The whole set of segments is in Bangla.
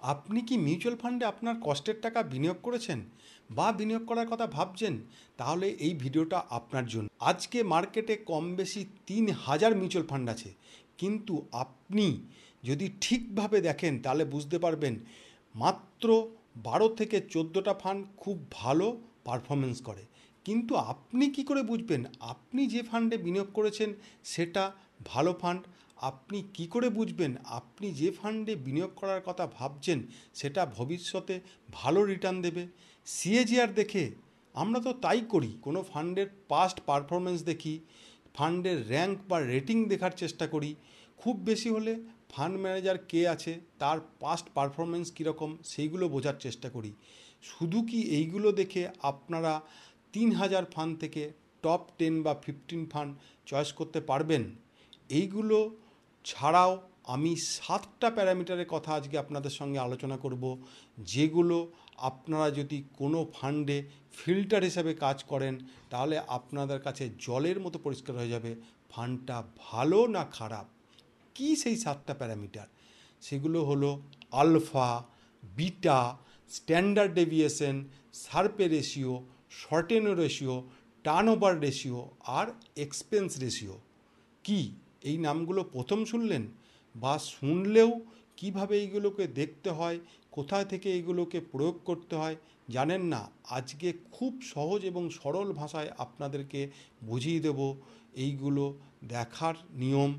আপনি কি মিউচুয়াল ফান্ডে আপনার কষ্টের টাকা বিনিয়োগ করেছেন বা বিনিয়োগ করার কথা ভাবছেন? তাহলে এই ভিডিওটা আপনার জন্য। আজকে মার্কেটে কম বেশি 3000 মিউচুয়াল ফান্ড আছে, কিন্তু আপনি যদি ঠিকভাবে দেখেন তাহলে বুঝতে পারবেন মাত্র 12 থেকে 14টা ফান্ড খুব ভালো পারফরমেন্স করে। কিন্তু আপনি কি করে বুঝবেন আপনি যে ফান্ডে বিনিয়োগ করেছেন সেটা ভালো ফান্ড? আপনি কি করে বুঝবেন আপনি যে ফান্ডে বিনিয়োগ করার কথা ভাবছেন সেটা ভবিষ্যতে ভালো রিটার্ন দেবে? সিএজিআর দেখে আমরা তো তাই করি, কোনো ফান্ডের পাস্ট পারফরমেন্স দেখি, ফান্ডের র্যাঙ্ক বা রেটিং দেখার চেষ্টা করি, খুব বেশি হলে ফান্ড ম্যানেজার কে আছে তার পাস্ট পারফরমেন্স কীরকম সেইগুলো বোঝার চেষ্টা করি। শুধু কি এইগুলো দেখে আপনারা 3000 ফান্ড থেকে টপ 10 বা 15 ফান্ড চয়েস করতে পারবেন? এইগুলো ছাড়াও আমি 7টা প্যারামিটারের কথা আজকে আপনাদের সঙ্গে আলোচনা করব, যেগুলো আপনারা যদি কোনো ফান্ডে ফিল্টার হিসেবে কাজ করেন তাহলে আপনাদের কাছে জলের মতো পরিষ্কার হয়ে যাবে ফান্ডটা ভালো না খারাপ। কি সেই 7টা প্যারামিটার? সেগুলো হলো alpha, beta, standard deviation, Sharpe ratio, Sortino ratio, turnover ratio আর এক্সপেন্স রেশিও। কি এই নামগুলো প্রথম শুনলেন? বা শুনলেও কিভাবে এইগুলোকে দেখতে হয়, কোথা থেকে এইগুলোকে প্রয়োগ করতে হয় জানেন না? আজকে খুব সহজ এবং সরল ভাষায় আপনাদেরকে বুঝিয়ে দেব এইগুলো দেখার নিয়ম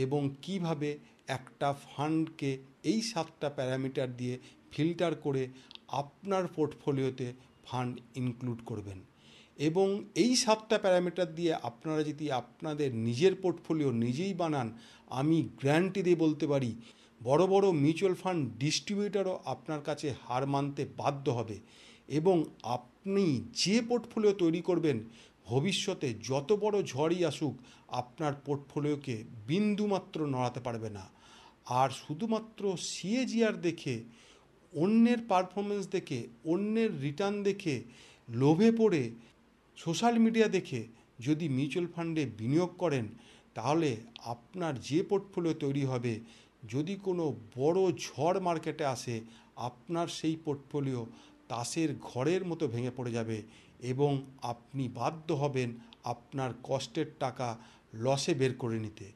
এবং কিভাবে একটা ফান্ডকে এই 7টা প্যারামিটার দিয়ে ফিল্টার করে আপনার পোর্টফোলিওতে ফান্ড ইনক্লুড করবেন। এবং এই 7টা প্যারামিটার দিয়ে আপনারা যদি আপনাদের নিজের পোর্টফোলিও নিজেই বানান, আমি গ্যারান্টি দিয়ে বলতে পারি বড় বড় মিউচুয়াল ফান্ড ডিস্ট্রিবিউটরও আপনার কাছে হার মানতে বাধ্য হবে। এবং আপনি যে পোর্টফোলিও তৈরি করবেন ভবিষ্যতে যত বড় ঝড়ই আসুক আপনার পোর্টফোলিওকে বিন্দুমাত্র নড়াতে পারবে না। আর শুধুমাত্র সিএজিআর দেখে, অন্যের পারফরমেন্স দেখে, অন্যের রিটার্ন দেখে লোভে পড়ে, সোশ্যাল মিডিয়া দেখে যদি মিউচুয়াল ফান্ডে বিনিয়োগ করেন তাহলে আপনার যে পোর্টফোলিও তৈরি হবে, যদি কোনো বড় ঝড় মার্কেটে আসে আপনার সেই পোর্টফোলিও তাসের ঘরের মতো ভেঙে পড়ে যাবে এবং আপনি বাধ্য হবেন আপনার কষ্টের টাকা লসে বের করে নিতে।